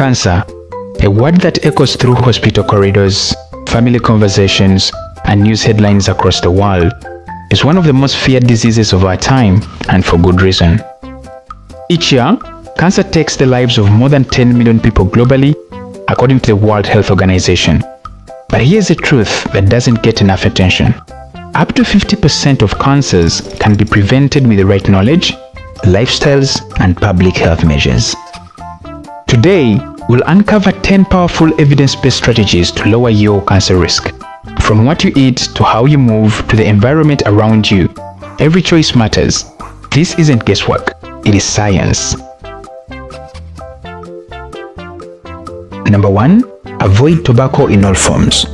Cancer, a word that echoes through hospital corridors, family conversations, and news headlines across the world, is one of the most feared diseases of our time, and for good reason. Each year, cancer takes the lives of more than 10 million people globally, according to the World Health Organization. But here's the truth that doesn't get enough attention. Up to 50% of cancers can be prevented with the right knowledge, lifestyles, and public health measures. Today, we'll uncover 10 powerful evidence-based strategies to lower your cancer risk. From what you eat to how you move to the environment around you, every choice matters. This isn't guesswork, it is science. Number 1. Avoid tobacco in all forms.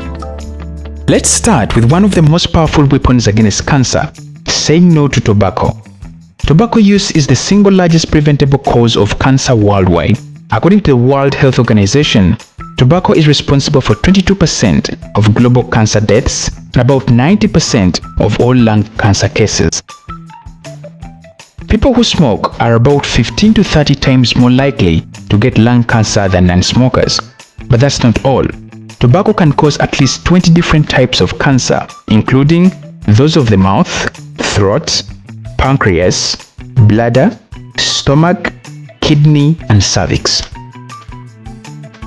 Let's start with one of the most powerful weapons against cancer, saying no to tobacco. Tobacco use is the single largest preventable cause of cancer worldwide. According to the World Health Organization, tobacco is responsible for 22% of global cancer deaths and about 90% of all lung cancer cases. People who smoke are about 15 to 30 times more likely to get lung cancer than non-smokers. But that's not all. Tobacco can cause at least 20 different types of cancer, including those of the mouth, throat, pancreas, bladder, stomach, kidney, and cervix.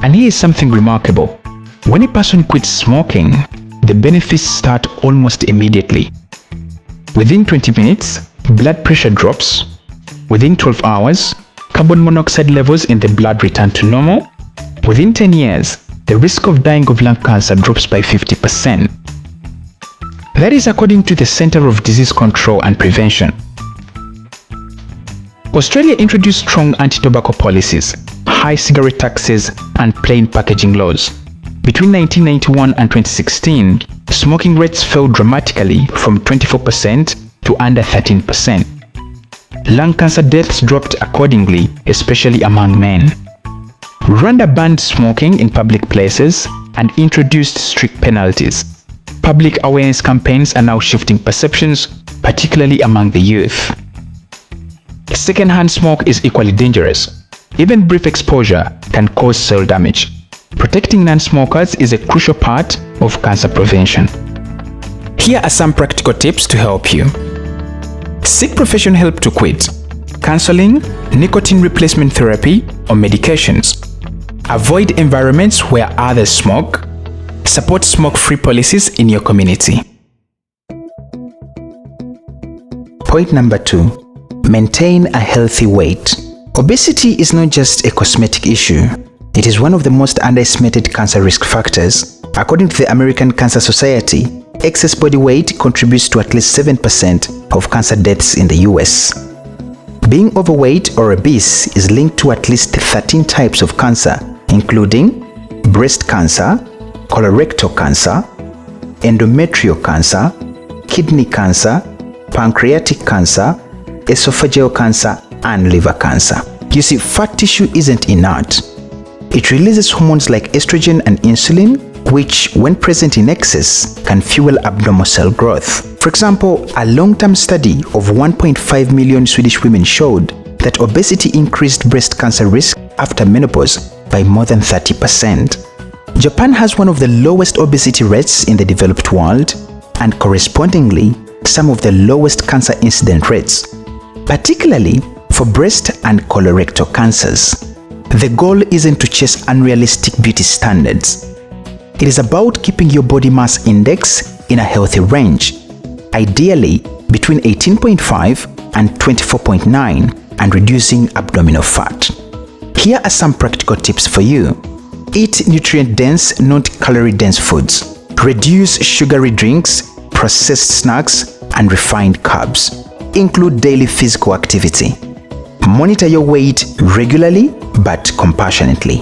And here is something remarkable. When a person quits smoking, the benefits start almost immediately. Within 20 minutes, blood pressure drops. Within 12 hours, carbon monoxide levels in the blood return to normal. Within 10 years, the risk of dying of lung cancer drops by 50%. That is according to the Center of Disease Control and Prevention. Australia introduced strong anti-tobacco policies, high cigarette taxes, and plain packaging laws. Between 1991 and 2016, smoking rates fell dramatically from 24% to under 13%. Lung cancer deaths dropped accordingly, especially among men. Rwanda banned smoking in public places and introduced strict penalties. Public awareness campaigns are now shifting perceptions, particularly among the youth. Secondhand smoke is equally dangerous. Even brief exposure can cause cell damage. Protecting non-smokers is a crucial part of cancer prevention. Here are some practical tips to help you. Seek professional help to quit. Counseling, nicotine replacement therapy, or medications. Avoid environments where others smoke. Support smoke-free policies in your community. Point number 2. Maintain a healthy weight. Obesity is not just a cosmetic issue. It is one of the most underestimated cancer risk factors. According to the American Cancer Society, excess body weight contributes to at least 7% of cancer deaths in the US. Being overweight or obese is linked to at least 13 types of cancer, including breast cancer, colorectal cancer, endometrial cancer, kidney cancer, pancreatic cancer, esophageal cancer, and liver cancer. You see, fat tissue isn't inert. It releases hormones like estrogen and insulin, which, when present in excess, can fuel abnormal cell growth. For example, a long-term study of 1.5 million Swedish women showed that obesity increased breast cancer risk after menopause by more than 30%. Japan has one of the lowest obesity rates in the developed world, and correspondingly, some of the lowest cancer incident rates, particularly for breast and colorectal cancers. The goal isn't to chase unrealistic beauty standards. It is about keeping your body mass index in a healthy range, ideally between 18.5 and 24.9, and reducing abdominal fat. Here are some practical tips for you. Eat nutrient-dense, not calorie-dense foods. Reduce sugary drinks, processed snacks, and refined carbs. Include daily physical activity. Monitor your weight regularly but compassionately.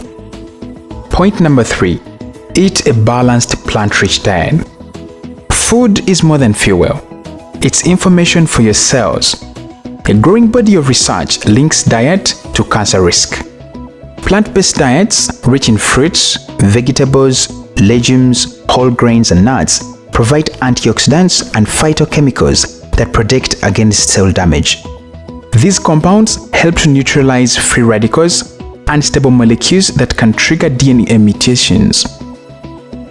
Point number 3. Eat a balanced plant-rich diet. Food is more than fuel. It's information for your cells. A growing body of research links diet to cancer risk. Plant-based diets, rich in fruits, vegetables, legumes, whole grains, and nuts, provide antioxidants and phytochemicals that protect against cell damage. These compounds help to neutralize free radicals, unstable molecules that can trigger DNA mutations.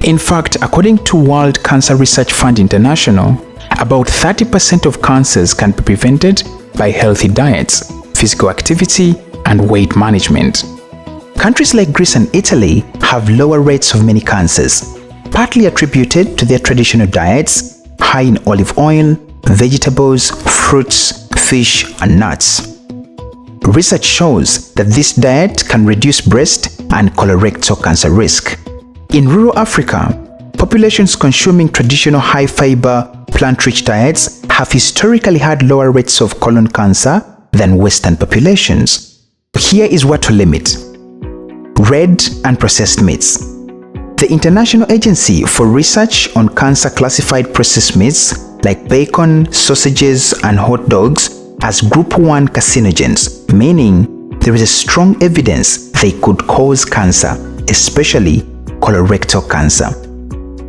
In fact, according to World Cancer Research Fund International, about 30% of cancers can be prevented by healthy diets, physical activity, and weight management. Countries like Greece and Italy have lower rates of many cancers, partly attributed to their traditional diets, high in olive oil, vegetables, fruits, fish, and nuts. Research shows that this diet can reduce breast and colorectal cancer risk. In rural Africa, populations consuming traditional high-fiber, plant-rich diets have historically had lower rates of colon cancer than Western populations. Here is what to limit: red and processed meats. The International Agency for Research on Cancer classified processed meats like bacon, sausages, and hot dogs as Group 1 carcinogens, meaning there is a strong evidence they could cause cancer, especially colorectal cancer.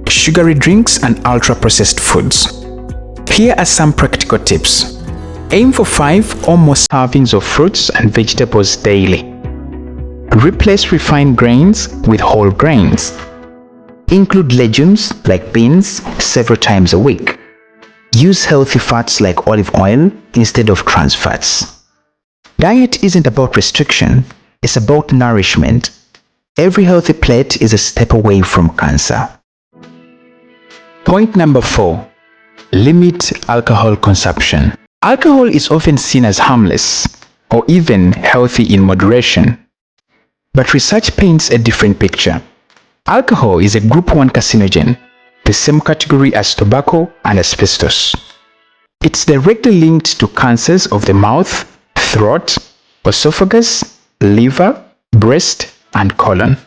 Sugary drinks and ultra-processed foods. Here are some practical tips. Aim for 5 or more servings of fruits and vegetables daily. Replace refined grains with whole grains. Include legumes like beans several times a week. Use healthy fats like olive oil instead of trans fats. Diet isn't about restriction, it's about nourishment. Every healthy plate is a step away from cancer. Point number 4. Limit alcohol consumption. Alcohol is often seen as harmless or even healthy in moderation. But research paints a different picture. Alcohol is a Group 1 carcinogen, the same category as tobacco and asbestos. It's directly linked to cancers of the mouth, throat, esophagus, liver, breast, and colon.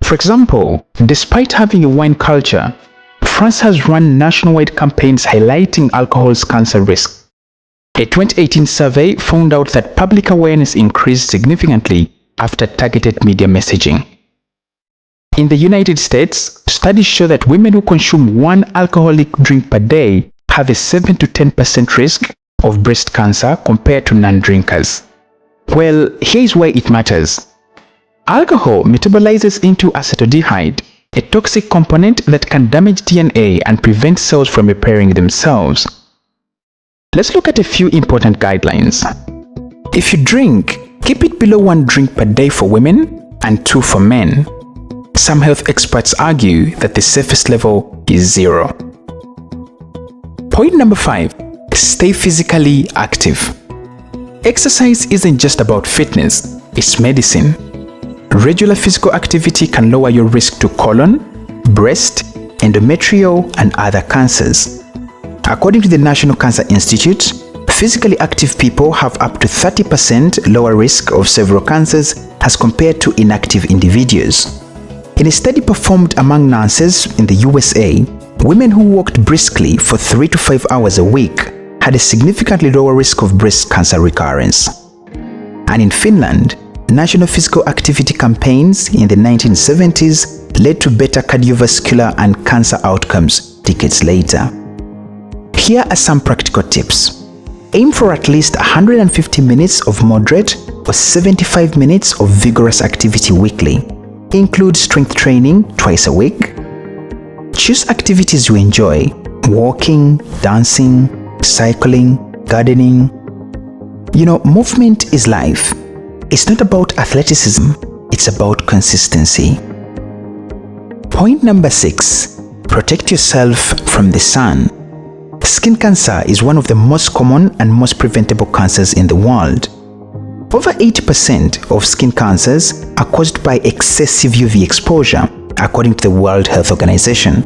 For example, despite having a wine culture, France has run nationwide campaigns highlighting alcohol's cancer risk. A 2018 survey found out that public awareness increased significantly after targeted media messaging. In the United States, studies show that women who consume 1 alcoholic drink per day have a 7 to 10% risk of breast cancer compared to non-drinkers. Well, here's why it matters. Alcohol metabolizes into acetaldehyde, a toxic component that can damage DNA and prevent cells from repairing themselves. Let's look at a few important guidelines. If you drink, keep it below 1 drink per day for women and 2 for men. Some health experts argue that the safest level is 0. Point number 5. Stay physically active. Exercise isn't just about fitness, it's medicine. Regular physical activity can lower your risk to colon, breast, endometrial, and other cancers. According to the National Cancer Institute, physically active people have up to 30% lower risk of several cancers as compared to inactive individuals. In a study performed among nurses in the USA, women who walked briskly for 3 to 5 hours a week had a significantly lower risk of breast cancer recurrence. And in Finland, national physical activity campaigns in the 1970s led to better cardiovascular and cancer outcomes decades later. Here are some practical tips. Aim for at least 150 minutes of moderate or 75 minutes of vigorous activity weekly. Include strength training twice a week. Choose activities you enjoy: walking, dancing, cycling, gardening. Movement is life. It's not about athleticism, it's about consistency. Point number 6. Protect yourself from the sun. Skin cancer is one of the most common and most preventable cancers in the world. Over 80% of skin cancers are caused by excessive UV exposure, according to the World Health Organization.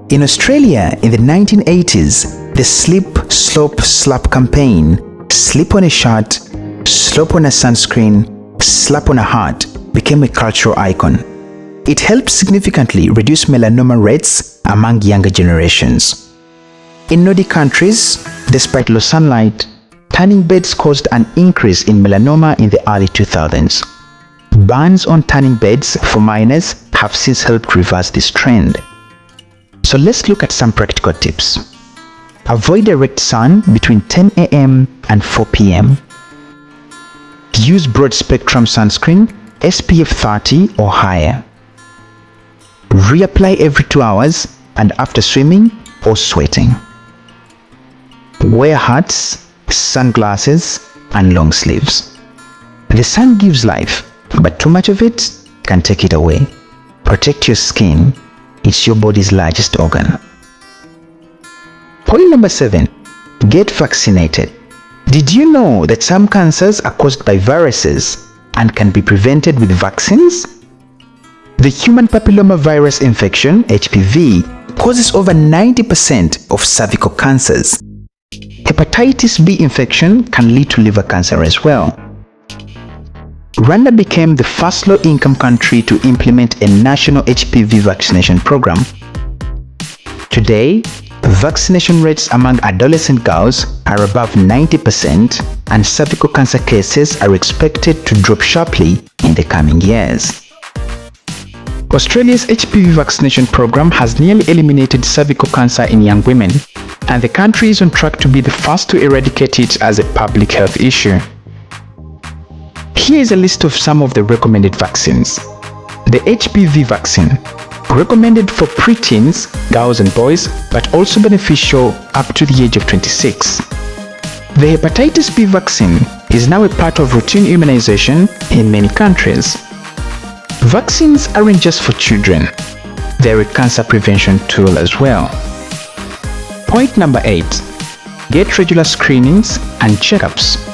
In Australia, in the 1980s, the Slip, Slope, Slap campaign, slip on a shirt, slop on a sunscreen, slap on a hat, became a cultural icon. It helped significantly reduce melanoma rates among younger generations. In Nordic countries, despite low sunlight, tanning beds caused an increase in melanoma in the early 2000s. Bans on tanning beds for minors have since helped reverse this trend. So let's look at some practical tips. Avoid direct sun between 10 a.m. and 4 p.m. Use broad-spectrum sunscreen, SPF 30 or higher. Reapply every 2 hours and after swimming or sweating. Wear hats, sunglasses, and long sleeves. The sun gives life, but too much of it can take it away. Protect your skin. It's your body's largest organ. Point number 7. Get vaccinated. Did you know that some cancers are caused by viruses and can be prevented with vaccines? The human papilloma virus infection, HPV, causes over 90% of cervical cancers. Hepatitis B infection can lead to liver cancer as well. Rwanda became the first low-income country to implement a national HPV vaccination program. Today, vaccination rates among adolescent girls are above 90%, and cervical cancer cases are expected to drop sharply in the coming years. Australia's HPV vaccination program has nearly eliminated cervical cancer in young women, and the country is on track to be the first to eradicate it as a public health issue. Here is a list of some of the recommended vaccines. The HPV vaccine, recommended for preteens, girls and boys, but also beneficial up to the age of 26. The hepatitis B vaccine is now a part of routine immunization in many countries. Vaccines aren't just for children, they're a cancer prevention tool as well. Point number 8. Get regular screenings and checkups.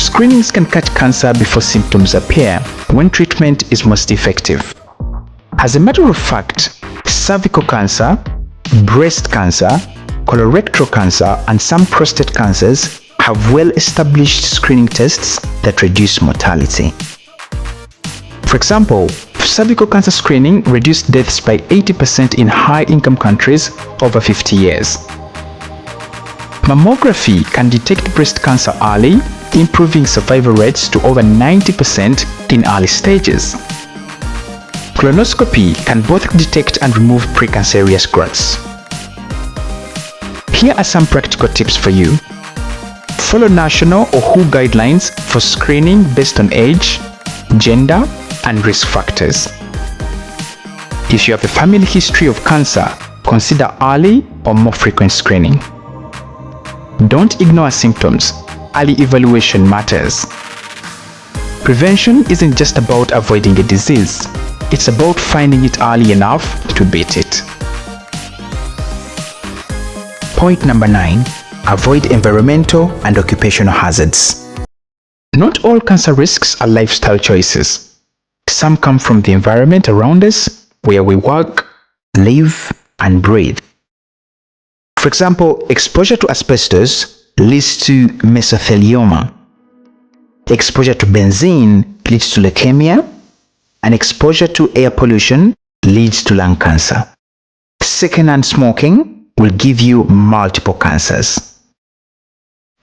Screenings can catch cancer before symptoms appear, when treatment is most effective. As a matter of fact, cervical cancer, breast cancer, colorectal cancer, and some prostate cancers have well-established screening tests that reduce mortality. For example, cervical cancer screening reduced deaths by 80% in high-income countries over 50 years. Mammography can detect breast cancer early, improving survival rates to over 90% in early stages. Colonoscopy can both detect and remove precancerous growths. Here are some practical tips for you. Follow national or WHO guidelines for screening based on age, gender, and risk factors. If you have a family history of cancer, consider early or more frequent screening. Don't ignore symptoms. Early evaluation matters. Prevention isn't just about avoiding a disease. It's about finding it early enough to beat it. Point number 9. Avoid environmental and occupational hazards. Not all cancer risks are lifestyle choices. Some come from the environment around us, where we work, live, and breathe. For example, exposure to asbestos leads to mesothelioma. Exposure to benzene leads to leukemia, and exposure to air pollution leads to lung cancer. Secondhand smoking will give you multiple cancers.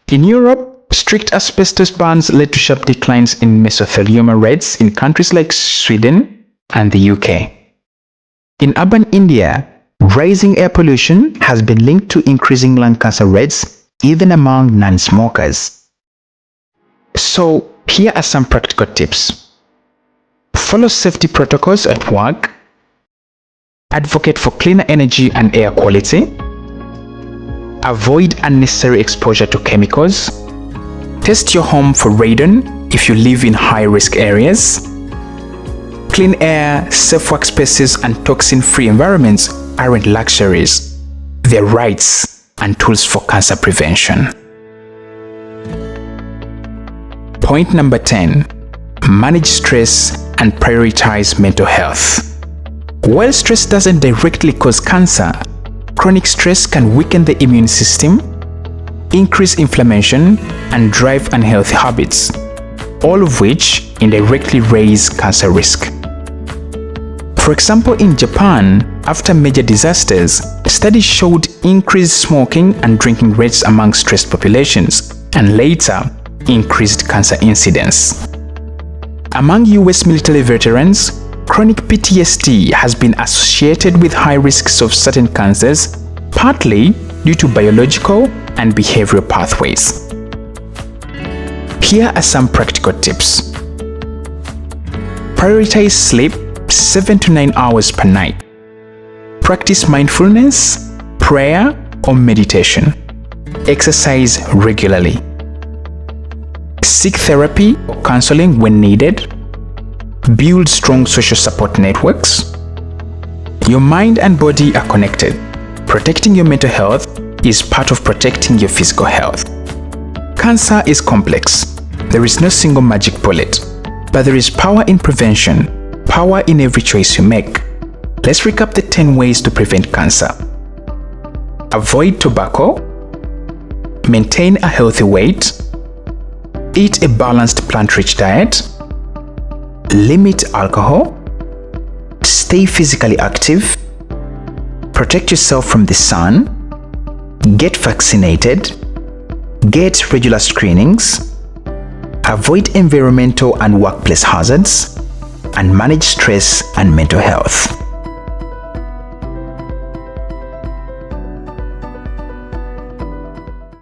In Europe, strict asbestos bans led to sharp declines in mesothelioma rates in countries like Sweden and the UK. In urban India, rising air pollution has been linked to increasing lung cancer rates even among non-smokers. So, here are some practical tips. Follow safety protocols at work. Advocate for cleaner energy and air quality. Avoid unnecessary exposure to chemicals. Test your home for radon if you live in high-risk areas. Clean air, safe workspaces, and toxin-free environments aren't luxuries. They're rights and tools for cancer prevention. Point number 10. Manage stress and prioritize mental health. While stress doesn't directly cause cancer, chronic stress can weaken the immune system, increase inflammation, and drive unhealthy habits, all of which indirectly raise cancer risk. For example, in Japan, after major disasters, studies showed increased smoking and drinking rates among stressed populations, and later, increased cancer incidence. Among US military veterans, chronic PTSD has been associated with high risks of certain cancers, partly due to biological and behavioral pathways. Here are some practical tips. Prioritize sleep 7 to 9 hours per night. Practice mindfulness, prayer, or meditation. Exercise regularly. Seek therapy or counseling when needed. Build strong social support networks. Your mind and body are connected. Protecting your mental health is part of protecting your physical health. Cancer is complex. There is no single magic bullet, but there is power in prevention, power in every choice you make. Let's recap the 10 ways to prevent cancer. Avoid tobacco. Maintain a healthy weight. Eat a balanced plant-rich diet. Limit alcohol. Stay physically active. Protect yourself from the sun. Get vaccinated. Get regular screenings. Avoid environmental and workplace hazards. And manage stress and mental health.